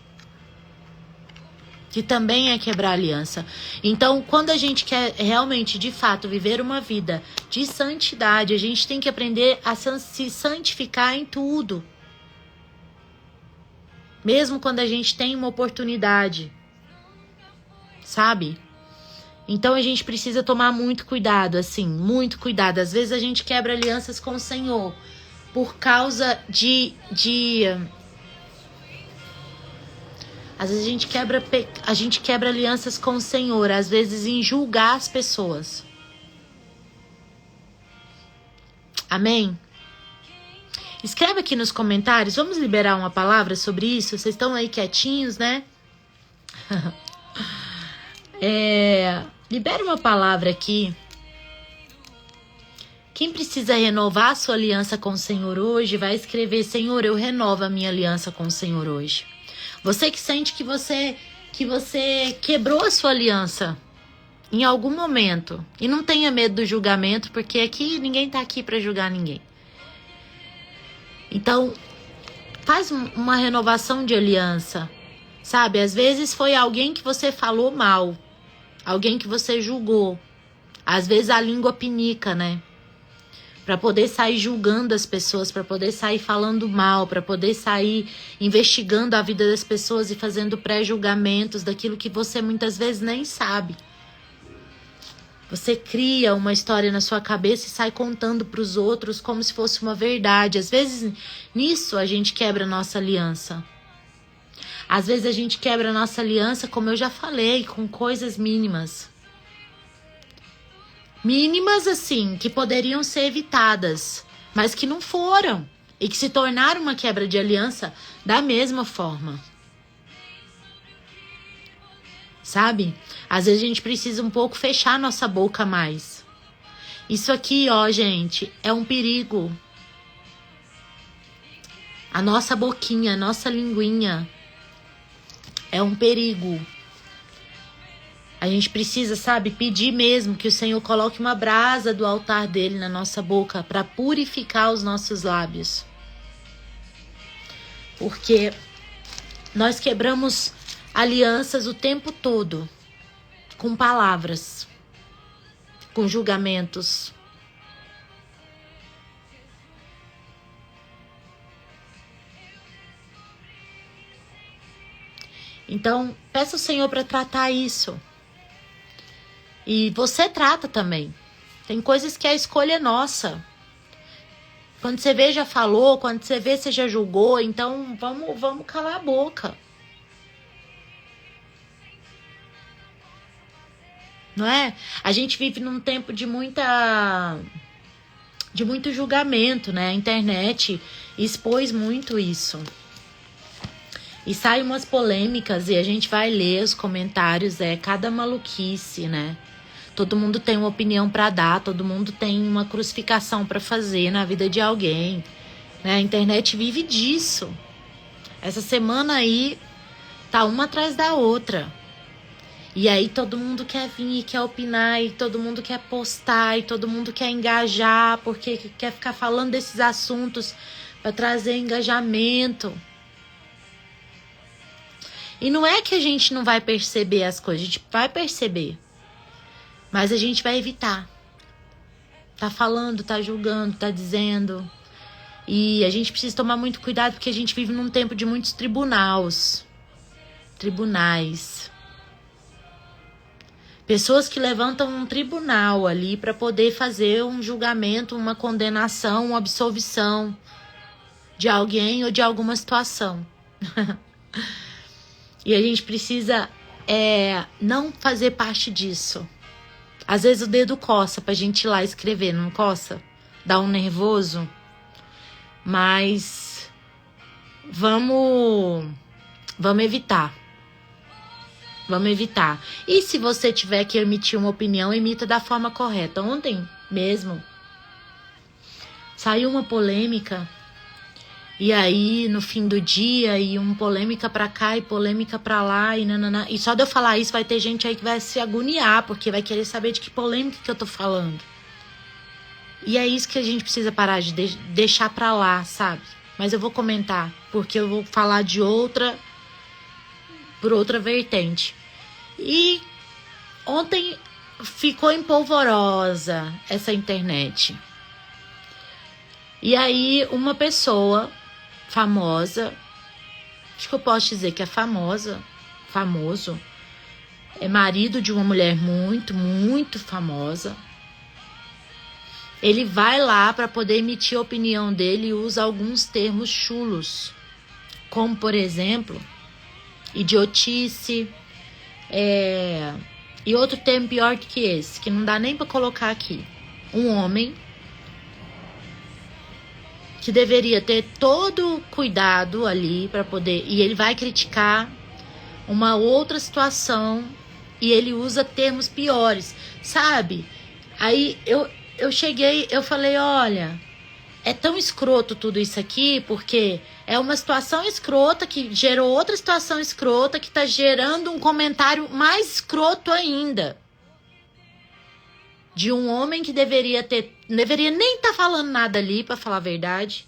Então, quando a gente quer realmente, de fato, viver uma vida de santidade, a gente tem que aprender a se santificar em tudo. Mesmo quando a gente tem uma oportunidade. Sabe? Então a gente precisa tomar muito cuidado, assim, muito cuidado. Às vezes a gente quebra alianças com o Senhor por causa às vezes a gente quebra alianças com o Senhor, às vezes em julgar as pessoas. Amém? Escreve aqui nos comentários, vamos liberar uma palavra sobre isso? Vocês estão aí quietinhos, né? Libere uma palavra aqui. Quem precisa renovar a sua aliança com o Senhor hoje, vai escrever: Senhor, eu renovo a minha aliança com o Senhor hoje. Você que sente que você quebrou a sua aliança em algum momento. E não tenha medo do julgamento, porque aqui ninguém tá aqui para julgar ninguém. Então, faz uma renovação de aliança. Sabe, às vezes foi alguém que você falou mal, alguém que você julgou. Às vezes a língua pinica, né? Para poder sair julgando as pessoas, para poder sair falando mal, para poder sair investigando a vida das pessoas e fazendo pré-julgamentos daquilo que você muitas vezes nem sabe. Você cria uma história na sua cabeça e sai contando para os outros como se fosse uma verdade. Às vezes nisso a gente quebra a nossa aliança. Às vezes a gente quebra a nossa aliança, como eu já falei, com coisas mínimas. Mínimas, assim, que poderiam ser evitadas, mas que não foram. E que se tornaram uma quebra de aliança da mesma forma. Sabe? Às vezes a gente precisa um pouco fechar nossa boca mais. Isso aqui, ó, gente, é um perigo. A nossa boquinha, a nossa linguinha é um perigo. A gente precisa, sabe, pedir mesmo que o Senhor coloque uma brasa do altar dele na nossa boca para purificar os nossos lábios. Porque nós quebramos alianças o tempo todo com palavras, com julgamentos. Então, peça ao Senhor para tratar isso. E você trata também. Tem coisas que a escolha é nossa. Quando você vê, já falou. Quando você vê, você já julgou. Então, vamos calar a boca. Não é? A gente vive num tempo de muito julgamento, né? A internet expôs muito isso. E saem umas polêmicas e a gente vai ler os comentários, cada maluquice, né? Todo mundo tem uma opinião para dar, todo mundo tem uma crucificação para fazer na vida de alguém, né? A internet vive disso. Essa semana aí tá uma atrás da outra. E aí todo mundo quer vir e quer opinar, e todo mundo quer postar, e todo mundo quer engajar, porque quer ficar falando desses assuntos para trazer engajamento. E não é que a gente não vai perceber as coisas, a gente vai perceber. Mas a gente vai evitar. Tá falando, tá julgando, tá dizendo. E a gente precisa tomar muito cuidado porque a gente vive num tempo de muitos tribunais. Pessoas que levantam um tribunal ali para poder fazer um julgamento, uma condenação, uma absolvição de alguém ou de alguma situação. E a gente precisa não fazer parte disso. Às vezes o dedo coça pra gente ir lá escrever, não coça? Dá um nervoso. Mas vamos evitar. Vamos evitar. E se você tiver que emitir uma opinião, emita da forma correta. Ontem mesmo saiu uma polêmica. E aí, no fim do dia, e uma polêmica pra cá e polêmica pra lá, e nanana. E só de eu falar isso, vai ter gente aí que vai se agoniar, porque vai querer saber de que polêmica que eu tô falando. E é isso que a gente precisa parar de deixar pra lá, sabe? Mas eu vou comentar, porque eu vou falar de por outra vertente. E ontem ficou empolvorosa essa internet. E aí, uma pessoa famosa, acho que eu posso dizer que é famoso, é marido de uma mulher muito, muito famosa. Ele vai lá para poder emitir a opinião dele e usa alguns termos chulos, como, por exemplo, idiotice, e outro termo pior que esse, que não dá nem para colocar aqui. Um homem que deveria ter todo cuidado ali para poder... E ele vai criticar uma outra situação e ele usa termos piores, sabe? Aí eu cheguei, eu falei, olha, é tão escroto tudo isso aqui, porque é uma situação escrota que gerou outra situação escrota que tá gerando um comentário mais escroto ainda. De um homem que deveria nem estar falando nada ali, pra falar a verdade.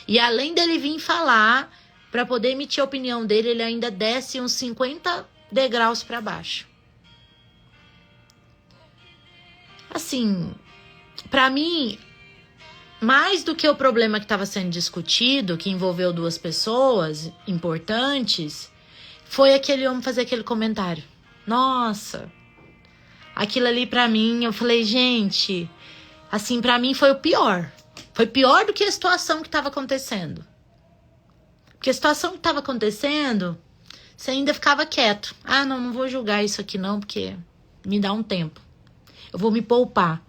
E além dele vir falar, pra poder emitir a opinião dele, ele ainda desce uns 50 degraus pra baixo. Assim, pra mim, mais do que o problema que estava sendo discutido, que envolveu duas pessoas importantes, foi aquele homem fazer aquele comentário. Nossa... Aquilo ali pra mim, eu falei, gente, assim, pra mim foi o pior. Foi pior do que a situação que tava acontecendo. Porque a situação que tava acontecendo, você ainda ficava quieto. Ah, não vou julgar isso aqui não, porque me dá um tempo. Eu vou me poupar.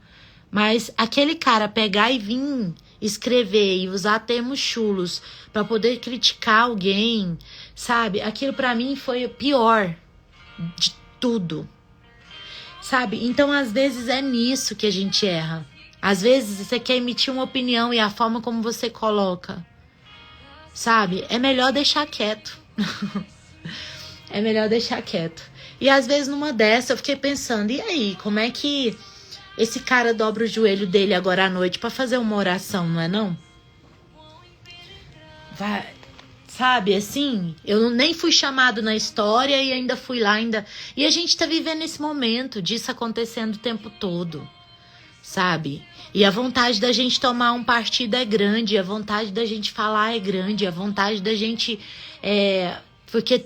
Mas aquele cara pegar e vir escrever e usar termos chulos pra poder criticar alguém, sabe? Aquilo pra mim foi o pior de tudo. Sabe? Então, às vezes, é nisso que a gente erra. Às vezes, você quer emitir uma opinião e a forma como você coloca, sabe? É melhor deixar quieto. É melhor deixar quieto. E, às vezes, numa dessa, eu fiquei pensando, e aí? Como é que esse cara dobra o joelho dele agora à noite pra fazer uma oração, não é não? Vai... Sabe, assim, eu nem fui chamado na história e ainda fui lá, E a gente tá vivendo esse momento disso acontecendo o tempo todo, sabe? E a vontade da gente tomar um partido é grande, a vontade da gente falar é grande, a vontade da gente, porque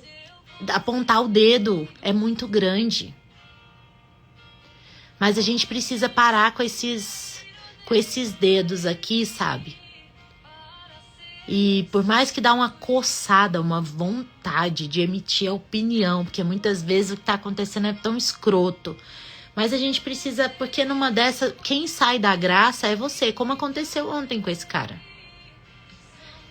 apontar o dedo é muito grande. Mas a gente precisa parar com esses dedos aqui, sabe? E por mais que dá uma coçada, uma vontade de emitir a opinião, porque muitas vezes o que tá acontecendo é tão escroto. Mas a gente precisa, porque numa dessa, quem sai da graça é você, como aconteceu ontem com esse cara.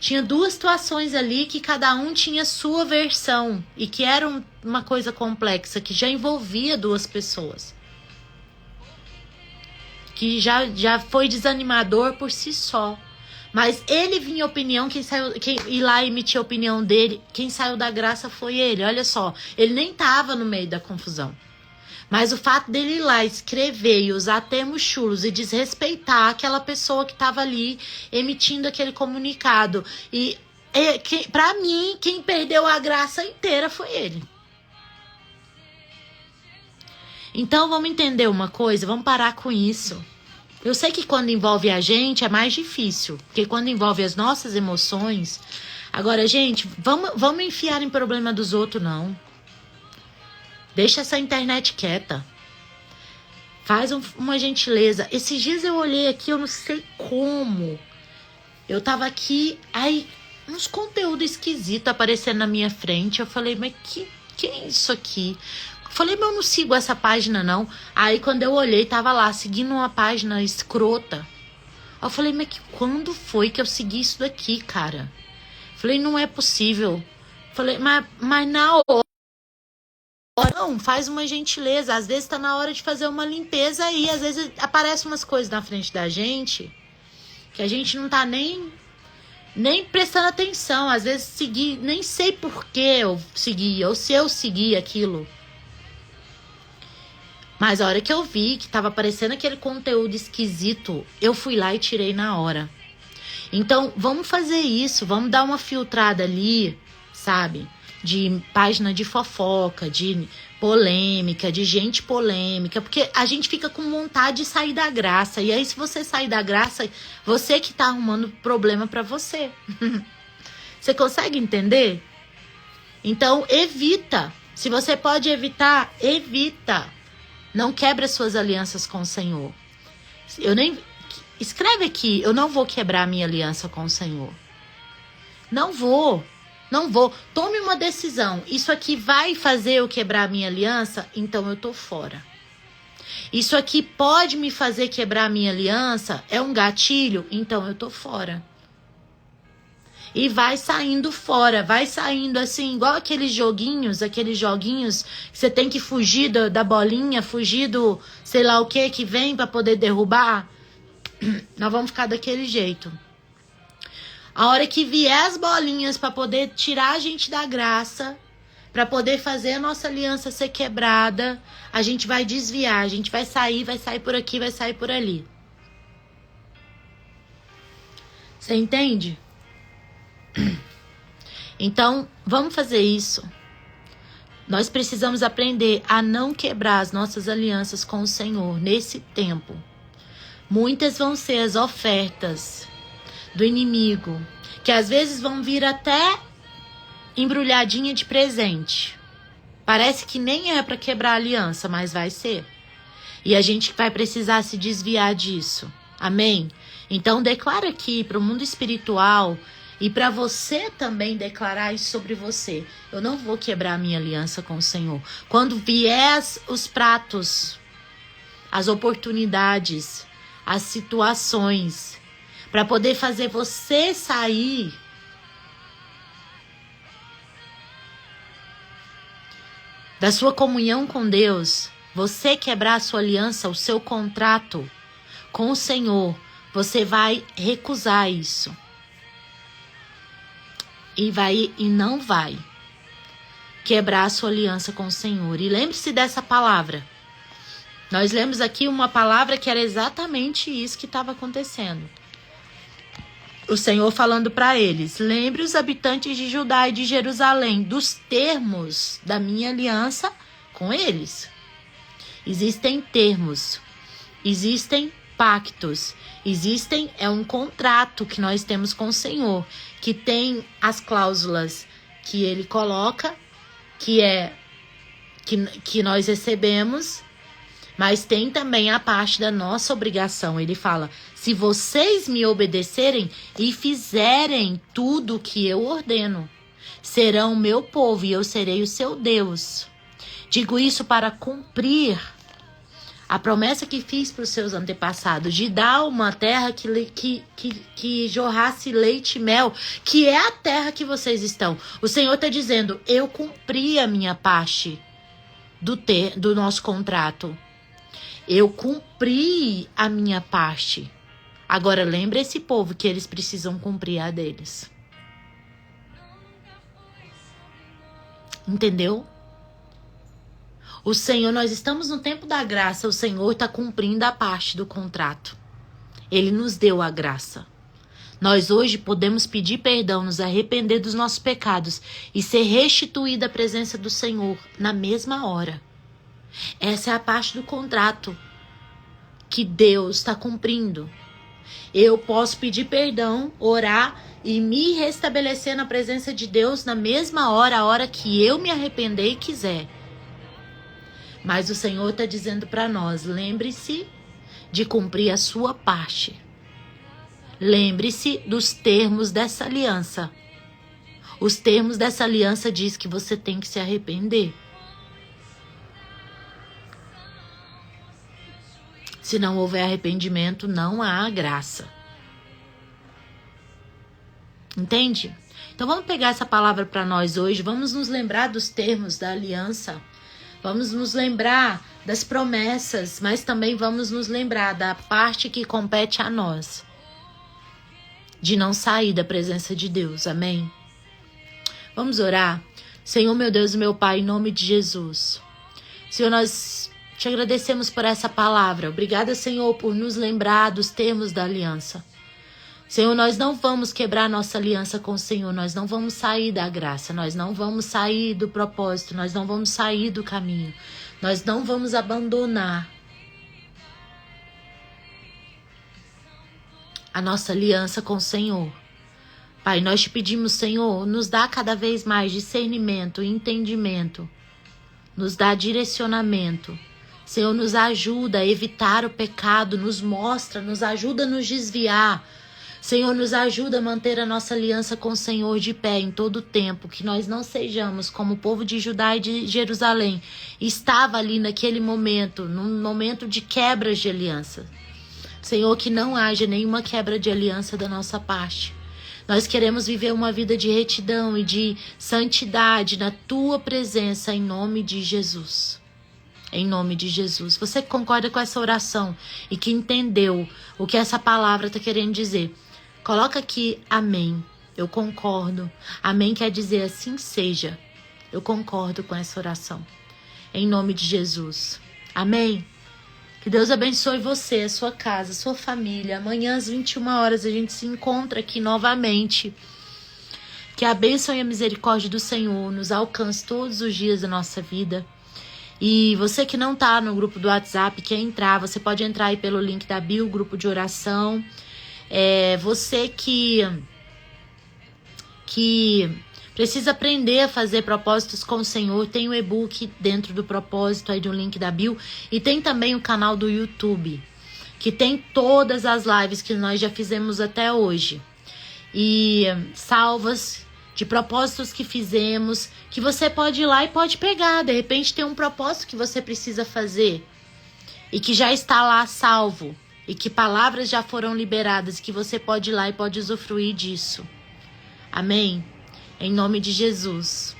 Tinha duas situações ali que cada um tinha sua versão e que era uma coisa complexa, que já envolvia duas pessoas. Que já foi desanimador por si só. Mas ele vinha opinião, quem ir lá emitir a opinião dele, quem saiu da graça foi ele. Olha só, ele nem tava no meio da confusão. Mas o fato dele ir lá escrever e usar termos chulos e desrespeitar aquela pessoa que estava ali emitindo aquele comunicado. Pra mim, quem perdeu a graça inteira foi ele. Então vamos entender uma coisa, vamos parar com isso. Eu sei que quando envolve a gente é mais difícil, porque quando envolve as nossas emoções... Agora, gente, vamos enfiar em problema dos outros, não. Deixa essa internet quieta. Faz uma gentileza. Esses dias eu olhei aqui, eu não sei como. Eu tava aqui, aí uns conteúdos esquisitos aparecendo na minha frente. Eu falei, mas que é isso aqui? Eu falei, mas eu não sigo essa página, não. Aí quando eu olhei, tava lá, seguindo uma página escrota. Eu falei, mas quando foi que eu segui isso daqui, cara? Eu falei, não é possível. Eu falei, mas na hora... Não, faz uma gentileza. Às vezes tá na hora de fazer uma limpeza aí. Às vezes aparecem umas coisas na frente da gente que a gente não tá nem prestando atenção. Às vezes segui, nem sei por que eu segui, ou se eu segui aquilo. Mas a hora que eu vi que tava aparecendo aquele conteúdo esquisito, eu fui lá e tirei na hora. Então, vamos fazer isso, vamos dar uma filtrada ali, sabe? De página de fofoca, de polêmica, de gente polêmica, porque a gente fica com vontade de sair da graça. E aí, se você sair da graça, você que tá arrumando problema pra você. Você consegue entender? Então, evita. Se você pode evitar, evita. Não quebra suas alianças com o Senhor. Escreve aqui, eu não vou quebrar minha aliança com o Senhor. Não vou. Tome uma decisão. Isso aqui vai fazer eu quebrar a minha aliança? Então eu tô fora. Isso aqui pode me fazer quebrar a minha aliança? É um gatilho? Então eu tô fora. E vai saindo fora, vai saindo assim, igual aqueles joguinhos que você tem que fugir da bolinha, fugir do sei lá o que vem pra poder derrubar. Nós vamos ficar daquele jeito. A hora que vier as bolinhas pra poder tirar a gente da graça, pra poder fazer a nossa aliança ser quebrada, a gente vai desviar, a gente vai sair por aqui, vai sair por ali. Você entende? Então, vamos fazer isso. Nós precisamos aprender a não quebrar as nossas alianças com o Senhor nesse tempo. Muitas vão ser as ofertas do inimigo, que às vezes vão vir até embrulhadinha de presente. Parece que nem é para quebrar a aliança, mas vai ser. E a gente vai precisar se desviar disso. Amém? Então declara aqui para o mundo espiritual e para você também declarar isso sobre você. Eu não vou quebrar a minha aliança com o Senhor. Quando vier os pratos, as oportunidades, as situações, para poder fazer você sair da sua comunhão com Deus, você quebrar a sua aliança, o seu contrato com o Senhor, você vai recusar isso. E não vai quebrar a sua aliança com o Senhor. E lembre-se dessa palavra. Nós lemos aqui uma palavra que era exatamente isso que estava acontecendo. O Senhor falando para eles: lembre os habitantes de Judá e de Jerusalém dos termos da minha aliança com eles. Existem termos, existem pactos, é um contrato que nós temos com o Senhor, que tem as cláusulas que ele coloca, que nós recebemos, mas tem também a parte da nossa obrigação. Ele fala: se vocês me obedecerem e fizerem tudo o que eu ordeno, serão meu povo e eu serei o seu Deus. Digo isso para cumprir a promessa que fiz para os seus antepassados, de dar uma terra que jorrasse leite e mel, que é a terra que vocês estão. O Senhor está dizendo: eu cumpri a minha parte do nosso contrato. Eu cumpri a minha parte. Agora lembra esse povo que eles precisam cumprir a deles. Entendeu? O Senhor, nós estamos no tempo da graça, o Senhor está cumprindo a parte do contrato. Ele nos deu a graça. Nós hoje podemos pedir perdão, nos arrepender dos nossos pecados e ser restituída à presença do Senhor na mesma hora. Essa é a parte do contrato que Deus está cumprindo. Eu posso pedir perdão, orar e me restabelecer na presença de Deus na mesma hora, a hora que eu me arrepender e quiser. Mas o Senhor está dizendo para nós, lembre-se de cumprir a sua parte. Lembre-se dos termos dessa aliança. Os termos dessa aliança diz que você tem que se arrepender. Se não houver arrependimento, não há graça. Entende? Então vamos pegar essa palavra para nós hoje. Vamos nos lembrar dos termos da aliança. Vamos nos lembrar das promessas, mas também vamos nos lembrar da parte que compete a nós. De não sair da presença de Deus. Amém? Vamos orar? Senhor, meu Deus e meu Pai, em nome de Jesus. Senhor, nós te agradecemos por essa palavra. Obrigada, Senhor, por nos lembrar dos termos da aliança. Senhor, nós não vamos quebrar nossa aliança com o Senhor. Nós não vamos sair da graça. Nós não vamos sair do propósito. Nós não vamos sair do caminho. Nós não vamos abandonar a nossa aliança com o Senhor. Pai, nós te pedimos, Senhor, nos dá cada vez mais discernimento e entendimento. Nos dá direcionamento. Senhor, nos ajuda a evitar o pecado, nos mostra, nos ajuda a nos desviar. Senhor, nos ajuda a manter a nossa aliança com o Senhor de pé em todo o tempo, que nós não sejamos como o povo de Judá e de Jerusalém. Estava ali naquele momento, num momento de quebras de aliança. Senhor, que não haja nenhuma quebra de aliança da nossa parte. Nós queremos viver uma vida de retidão e de santidade na Tua presença, em nome de Jesus. Em nome de Jesus. Você que concorda com essa oração e que entendeu o que essa palavra está querendo dizer, coloca aqui amém. Eu concordo. Amém quer dizer assim seja. Eu concordo com essa oração. Em nome de Jesus. Amém. Que Deus abençoe você, a sua casa, a sua família. Amanhã às 21 horas a gente se encontra aqui novamente. Que a bênção e a misericórdia do Senhor nos alcance todos os dias da nossa vida. E você que não tá no grupo do WhatsApp, quer entrar, você pode entrar aí pelo link da bio, grupo de oração. Você que precisa aprender a fazer propósitos com o Senhor, tem o e-book dentro do propósito aí do link da bio. E tem também o canal do YouTube, que tem todas as lives que nós já fizemos até hoje. E salvas de propósitos que fizemos, que você pode ir lá e pode pegar. De repente tem um propósito que você precisa fazer e que já está lá salvo e que palavras já foram liberadas, que você pode ir lá e pode usufruir disso. Amém? Em nome de Jesus.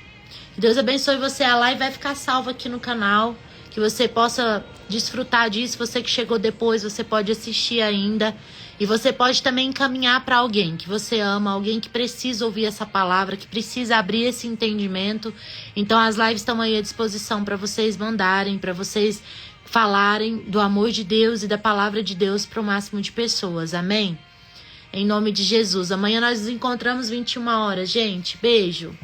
Que Deus abençoe você. A live vai ficar salva aqui no canal, que você possa desfrutar disso. Você que chegou depois, você pode assistir ainda. E você pode também encaminhar para alguém que você ama, alguém que precisa ouvir essa palavra, que precisa abrir esse entendimento. Então as lives estão aí à disposição para vocês mandarem, para vocês falarem do amor de Deus e da palavra de Deus para o máximo de pessoas. Amém? Em nome de Jesus. Amanhã nós nos encontramos 21 horas, gente. Beijo.